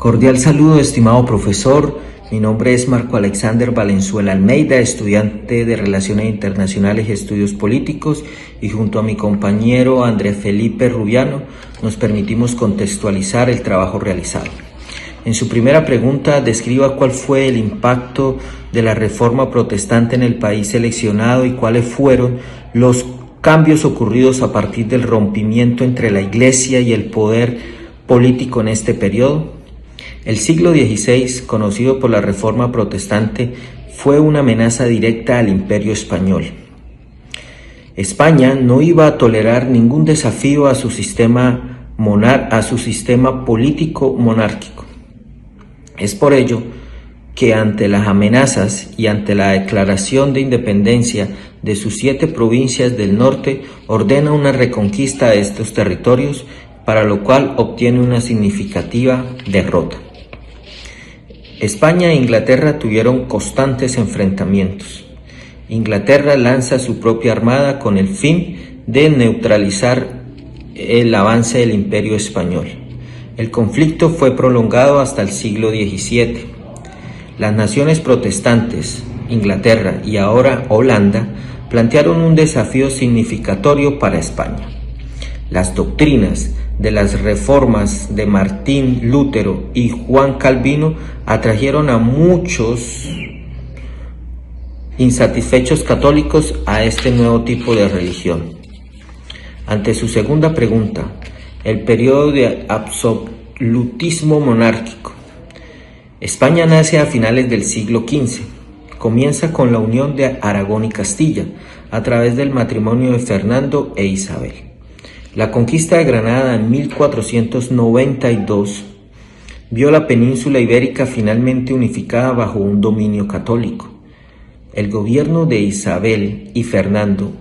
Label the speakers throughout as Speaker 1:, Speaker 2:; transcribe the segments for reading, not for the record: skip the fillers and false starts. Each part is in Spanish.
Speaker 1: Cordial saludo, estimado profesor. Mi nombre es Marco Alexander Valenzuela Almeida, estudiante de Relaciones Internacionales y Estudios Políticos, y junto a mi compañero Andrés Felipe Rubiano nos permitimos contextualizar el trabajo realizado. En su primera pregunta, describa cuál fue el impacto de la reforma protestante en el país seleccionado y cuáles fueron los cambios ocurridos a partir del rompimiento entre la Iglesia y el poder político en este periodo. El siglo XVI, conocido por la Reforma Protestante, fue una amenaza directa al Imperio Español. España no iba a tolerar ningún desafío a su sistema político monárquico. Es por ello que ante las amenazas y ante la declaración de independencia de sus 7 provincias del norte, ordena una reconquista de estos territorios, para lo cual obtiene una significativa derrota. España e Inglaterra tuvieron constantes enfrentamientos. Inglaterra lanza su propia armada con el fin de neutralizar el avance del Imperio Español. El conflicto fue prolongado hasta el siglo XVII. Las naciones protestantes, Inglaterra y ahora Holanda, plantearon un desafío significatorio para España. Las doctrinas de las reformas de Martín Lutero y Juan Calvino atrajeron a muchos insatisfechos católicos a este nuevo tipo de religión. Ante su segunda pregunta, el periodo de absolutismo monárquico. España nace a finales del siglo XV. Comienza con la unión de Aragón y Castilla a través del matrimonio de Fernando e Isabel. La conquista de Granada en 1492 vio la península ibérica finalmente unificada bajo un dominio católico. El gobierno de Isabel y Fernando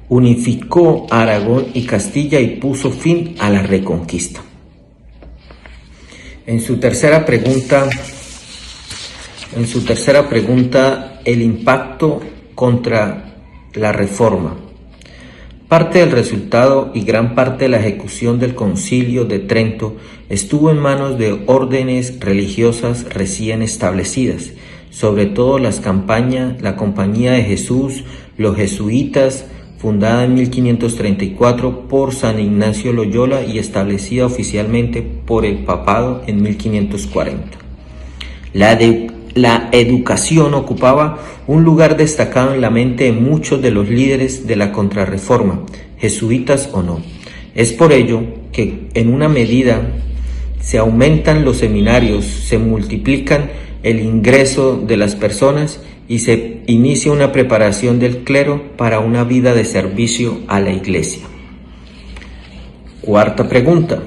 Speaker 1: unificó Aragón y Castilla y puso fin a la reconquista. En su tercera pregunta, el impacto contra la reforma. Parte del resultado y gran parte de la ejecución del Concilio de Trento estuvo en manos de órdenes religiosas recién establecidas, sobre todo la Compañía de Jesús, los jesuitas, fundada en 1534 por San Ignacio Loyola y establecida oficialmente por el Papado en 1540. La educación ocupaba un lugar destacado en la mente de muchos de los líderes de la Contrarreforma, jesuitas o no. Es por ello que en una medida se aumentan los seminarios, se multiplican el ingreso de las personas y se inicia una preparación del clero para una vida de servicio a la Iglesia. Cuarta pregunta: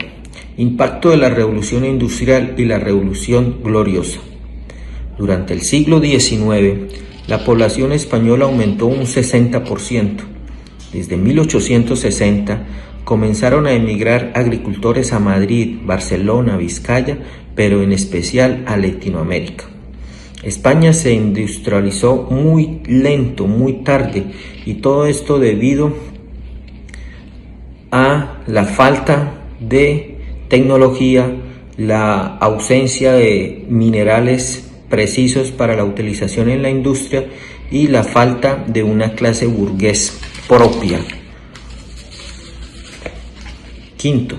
Speaker 1: impacto de la Revolución Industrial y la Revolución Gloriosa. Durante el siglo XIX, la población española aumentó un 60%. Desde 1860 comenzaron a emigrar agricultores a Madrid, Barcelona, Vizcaya, pero en especial a Latinoamérica. España se industrializó muy lento, muy tarde, y todo esto debido a la falta de tecnología, la ausencia de minerales precisos para la utilización en la industria y la falta de una clase burgués propia. Quinto,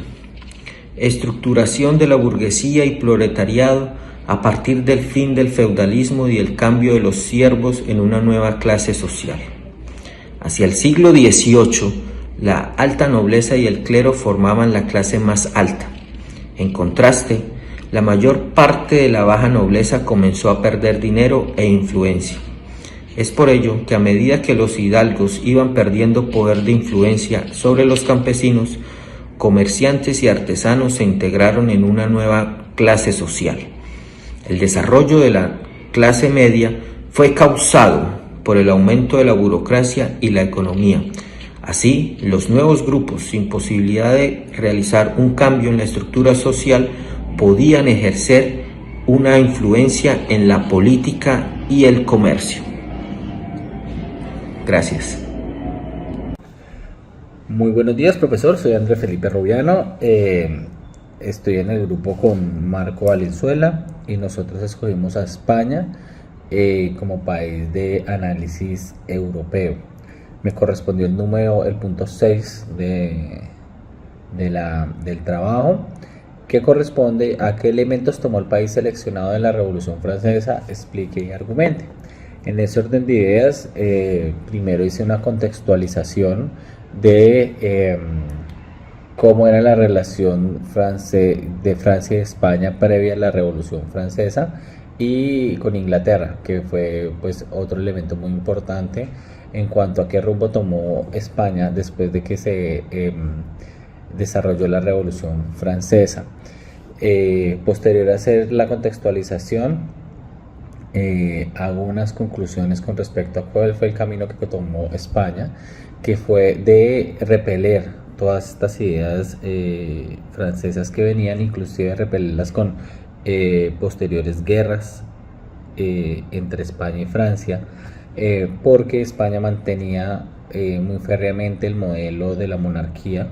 Speaker 1: estructuración de la burguesía y proletariado a partir del fin del feudalismo y el cambio de los siervos en una nueva clase social. Hacia el siglo XVIII, la alta nobleza y el clero formaban la clase más alta. En contraste, la mayor parte de la baja nobleza comenzó a perder dinero e influencia. Es por ello que a medida que los hidalgos iban perdiendo poder de influencia sobre los campesinos, comerciantes y artesanos se integraron en una nueva clase social. El desarrollo de la clase media fue causado por el aumento de la burocracia y la economía. Así, los nuevos grupos, sin posibilidad de realizar un cambio en la estructura social, podían ejercer una influencia en la política y el comercio. Gracias.
Speaker 2: Muy buenos días, profesor. Soy Andrés Felipe Rubiano. Estoy en el grupo con Marco Valenzuela y nosotros escogimos a España como país de análisis europeo. Me correspondió el punto 6 del trabajo, que corresponde a qué elementos tomó el país seleccionado de la Revolución Francesa, explique y argumente. En ese orden de ideas, primero hice una contextualización de cómo era la relación de Francia y España previa a la Revolución Francesa y con Inglaterra, que fue pues otro elemento muy importante en cuanto a qué rumbo tomó España después de que se desarrolló la Revolución Francesa. Posterior a hacer la contextualización, hago unas conclusiones con respecto a cuál fue el camino que tomó España, que fue de repeler todas estas ideas francesas que venían, inclusive repelerlas con posteriores guerras entre España y Francia, porque España mantenía muy férreamente el modelo de la monarquía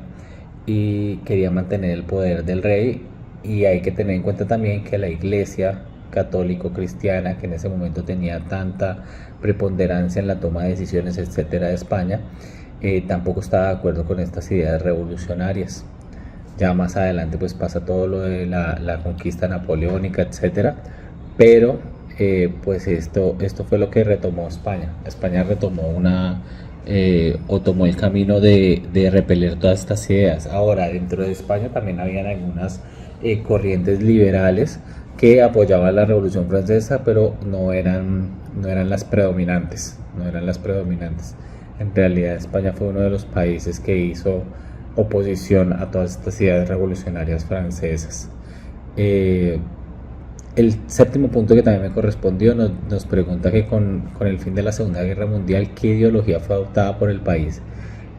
Speaker 2: y quería mantener el poder del rey. Y hay que tener en cuenta también que la iglesia católico-cristiana, que en ese momento tenía tanta preponderancia en la toma de decisiones, etcétera, de España, tampoco estaba de acuerdo con estas ideas revolucionarias. Ya más adelante pues pasa todo lo de la conquista napoleónica, etcétera, pero pues esto fue lo que retomó España. España retomó o tomó el camino de repeler todas estas ideas. Ahora, dentro de España también habían algunas corrientes liberales que apoyaban la Revolución Francesa, pero no eran las predominantes, En realidad España fue uno de los países que hizo oposición a todas estas ideas revolucionarias francesas. El séptimo punto que también me correspondió nos pregunta que con el fin de la Segunda Guerra Mundial, ¿qué ideología fue adoptada por el país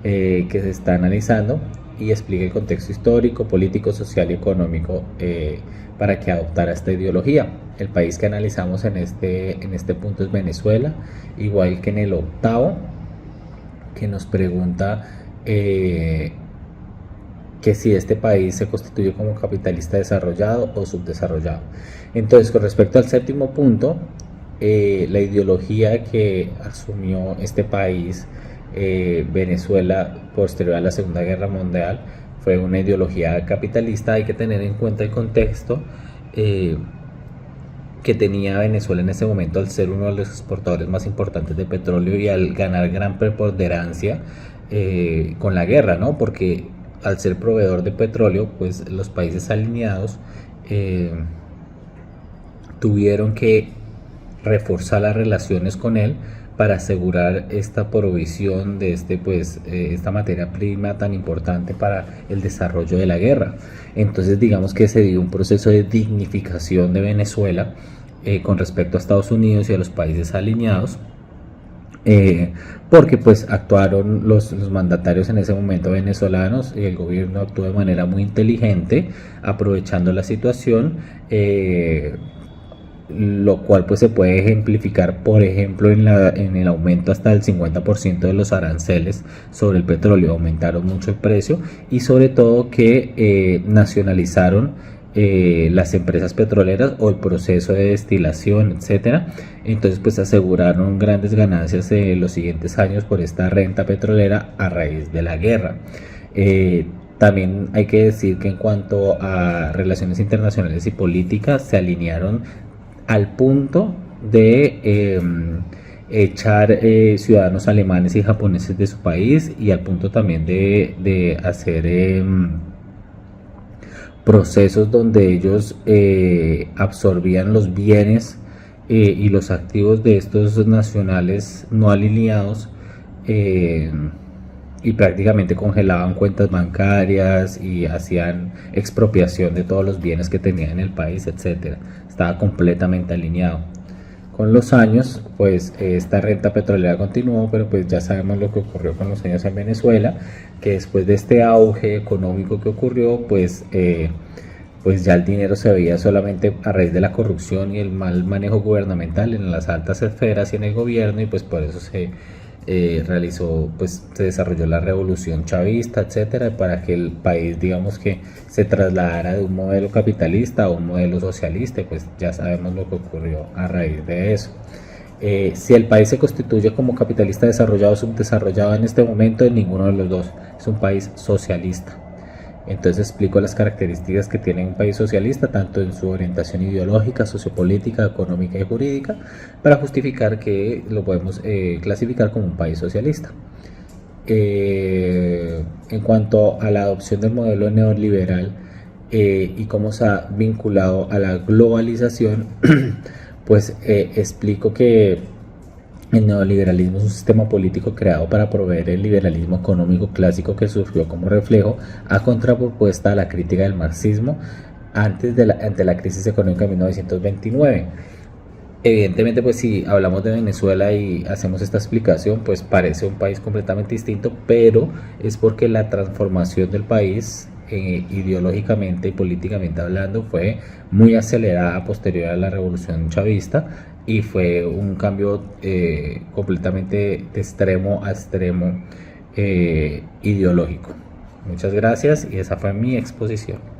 Speaker 2: que se está analizando? Y explica el contexto histórico, político, social y económico para que adoptara esta ideología. El país que analizamos en este punto es Venezuela, igual que en el octavo, que nos pregunta que si este país se constituye como capitalista desarrollado o subdesarrollado. Entonces, con respecto al séptimo punto, la ideología que asumió este país, Venezuela, posterior a la Segunda Guerra Mundial, fue una ideología capitalista. Hay que tener en cuenta el contexto que tenía Venezuela en ese momento al ser uno de los exportadores más importantes de petróleo y al ganar gran preponderancia con la guerra, ¿no? Porque al ser proveedor de petróleo, pues los países alineados tuvieron que reforzar las relaciones con él para asegurar esta provisión de esta materia prima tan importante para el desarrollo de la guerra. Entonces digamos que se dio un proceso de dignificación de Venezuela con respecto a Estados Unidos y a los países alineados, porque pues actuaron los mandatarios en ese momento venezolanos y el gobierno actuó de manera muy inteligente aprovechando la situación, lo cual pues se puede ejemplificar por ejemplo en el aumento hasta el 50% de los aranceles sobre el petróleo. Aumentaron mucho el precio y sobre todo que nacionalizaron las empresas petroleras o el proceso de destilación, etcétera. Entonces pues aseguraron grandes ganancias en los siguientes años por esta renta petrolera a raíz de la guerra. También hay que decir que en cuanto a relaciones internacionales y políticas se alinearon al punto de echar ciudadanos alemanes y japoneses de su país, y al punto también de hacer procesos donde ellos absorbían los bienes y los activos de estos nacionales no alineados, y prácticamente congelaban cuentas bancarias y hacían expropiación de todos los bienes que tenían en el país, etcétera. Estaba completamente alineado. Con los años, pues esta renta petrolera continuó, pero pues ya sabemos lo que ocurrió con los años en Venezuela, que después de este auge económico que ocurrió, pues ya el dinero se veía solamente a raíz de la corrupción y el mal manejo gubernamental en las altas esferas y en el gobierno, y pues por eso pues se desarrolló la revolución chavista, etcétera, para que el país, digamos, que se trasladara de un modelo capitalista a un modelo socialista, y pues ya sabemos lo que ocurrió a raíz de eso. Si el país se constituye como capitalista desarrollado o subdesarrollado en este momento, en ninguno de los dos, es un país socialista. Entonces explico las características que tiene un país socialista, tanto en su orientación ideológica, sociopolítica, económica y jurídica, para justificar que lo podemos clasificar como un país socialista. En cuanto a la adopción del modelo neoliberal y cómo se ha vinculado a la globalización, pues explico que el neoliberalismo es un sistema político creado para proveer el liberalismo económico clásico que surgió como reflejo a contrapropuesta a la crítica del marxismo ante la crisis económica de 1929. Evidentemente, pues si hablamos de Venezuela y hacemos esta explicación, pues parece un país completamente distinto, pero es porque la transformación del país ideológicamente y políticamente hablando fue muy acelerada posterior a la revolución chavista, y fue un cambio completamente de extremo a extremo ideológico. Muchas gracias, y esa fue mi exposición.